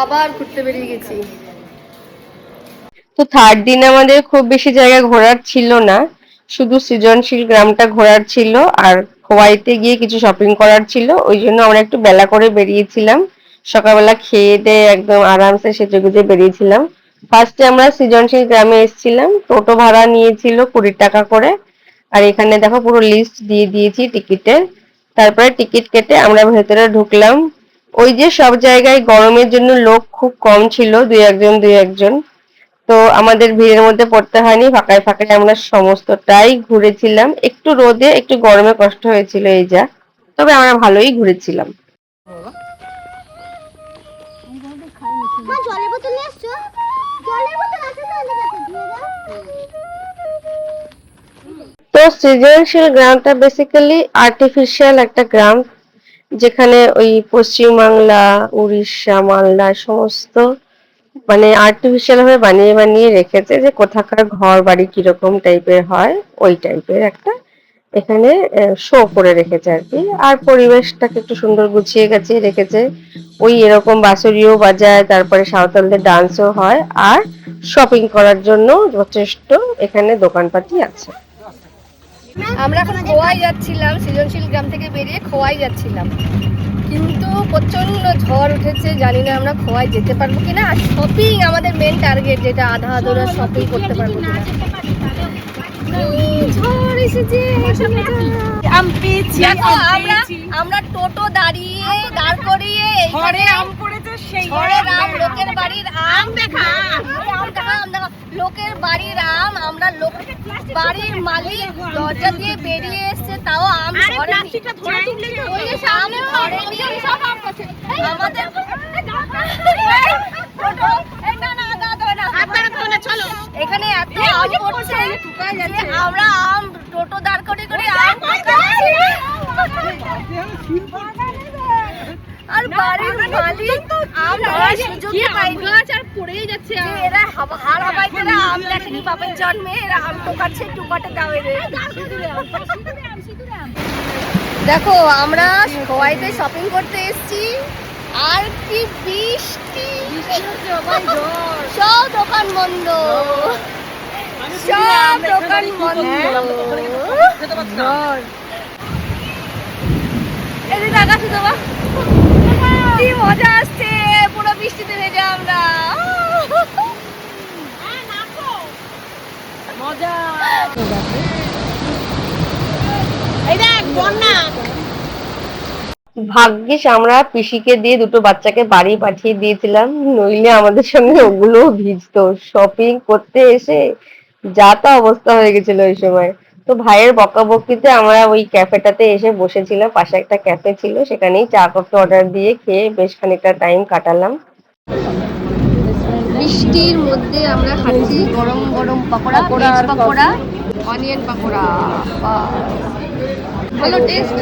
আবার ঘুরতে বেরিয়ে গেছি। তো থার্ড দিন আমাদের খুব বেশি জায়গা ঘোরার ছিল না, শুধু সৃজনশীল গ্রামটা ঘোরার ছিল আর খোয়াইতে গিয়ে কিছু শপিং করার ছিল। ওই জন্য আমরা একটু বেলা করে বেরিয়েছিলাম, সকালবেলা খেয়ে দিয়ে একদম আরামসে সেজে গুজে বেরিয়েছিলাম। ফার্স্টে আমরা সৃজনশীল গ্রামে এসেছিলাম, টোটো ভাড়া নিয়েছিল 20 টাকা করে। আর এখানে দেখো পুরো লিস্ট দিয়ে দিয়েছি টিকিটের। তারপরে টিকিট কেটে আমরা ভেতরে ঢুকলাম। ওই যে সব জায়গায় গরমের জন্য লোক খুব কম ছিল, দুই একজন। তো আমাদের ভিড়ের মধ্যে পড়তে হয়নি, ফাঁকায় ফাঁকায় আমরা সমস্তটাই ঘুরেছিলাম। একটু রোদে একটু গরমে কষ্ট হয়েছিল এই যা, তবে আমরা ভালোই ঘুরেছিলাম। তো সৃজনশীল গ্রামটা বেসিক্যালি আর্টিফিশিয়াল একটা গ্রাম, যেখানে ওই পশ্চিমবাংলা, উড়িষ্যা, মালদা সমস্ত মানে আর্টিফিশিয়াল ভাবে বানিয়ে বানিয়ে রেখেছে, যে কোথাকার ঘর বাড়ি কিরকম টাইপের হয় ওই টাইপের একটা এখানে শো করে রেখেছে আর কি। আর পরিবেশটাকে একটু সুন্দর গুছিয়ে গেছে রেখেছে। ওই এরকম বাঁশুরিও বাজায়, তারপরে সাঁওতালদের ডান্সও হয়। আর শপিং করার জন্য যথেষ্ট এখানে দোকানপাতি আছে। আমরা এখন খোয়াই যাচ্ছিলাম, সৃজনশীল গ্রাম থেকে বেরিয়ে খোয়াই যাচ্ছিলাম, কিন্তু প্রচন্ড ঝড় উঠেছে, জানি না আমরা খোয়াই যেতে পারবো কিনা। আর শপিং আমাদের মেন টার্গেট, যেটা আধা আধা শপিং করতে পারবো কিনা। ঝড় এসেছে, আমরা টোটো দাঁড় করিয়ে লোকের বাড়ির আম দেখা, লোকের বাড়ির আম, আমরা বাড়ির মালিক দরজা দিয়ে বেরিয়ে এসছে, তাও আম আমাদের এখানে এত আম পড়ছে, আমরা আম টোটো দাঁড় করে করে আম আর বাড়ির মালিক আম ধরার সুযোগই পায়নি, আর পড়েই যাচ্ছে। এরা হার হাবাই করে আম দেখেনি বাপের জন্মে, এরা আম টোকাচ্ছে টুকাটে দাওয়ে রে। দেখো আমরা খোয়াইতে শপিং করতে এসেছি, আর কি বৃষ্টি, সব দোকান বন্ধ, সব দোকান বন্ধ। এদিকে আকাশে দেবা, কি মজা আসছে, পুরো বৃষ্টিতে ভেজে আমরা। মজা এই দেখ বন্যা। ভাগ্যিস আমরা পিসিকে দিয়ে দুটো বাচ্চাকে বাড়ি পাঠিয়ে দিয়েছিলাম, নইলে আমাদের সঙ্গে ওগুলো ভিজতো। শপিং করতে এসে যা তা অবস্থা হয়ে গেছিল ওই সময়। তো ভাইয়ের বকাবকিতে আমরা ওই ক্যাফেটাতে এসে বসেছিলাম, পাশে একটা ক্যাফে ছিল, সেখানেই চা কফি অর্ডার দিয়ে খেয়ে বেশ খানিকটা টাইম কাটালাম। বৃষ্টির মধ্যে আমরা খাচ্ছি গরম গরম পকোড়া, ভেজ পকোড়া, অনিয়ন পকোড়া। ভালো টেস্ট।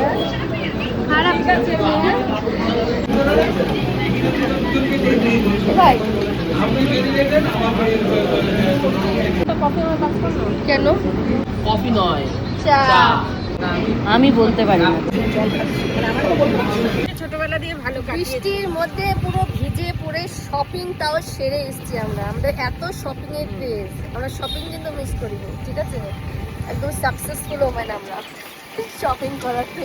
কেন কফি নয়, চা? আমি বলতে পারি না। ছোটবেলা দিয়ে ভালো বৃষ্টির মধ্যে পুরো ভিজে পড়ে শপিং তাও সেরে এসেছি আমরা। আমাদের এত শপিং এর ক্রেজ, আমরা শপিং কিন্তু মিস করিনি, ঠিক আছে? একদম সাকসেসফুল ওম্যান আমরা শপিং করাতে।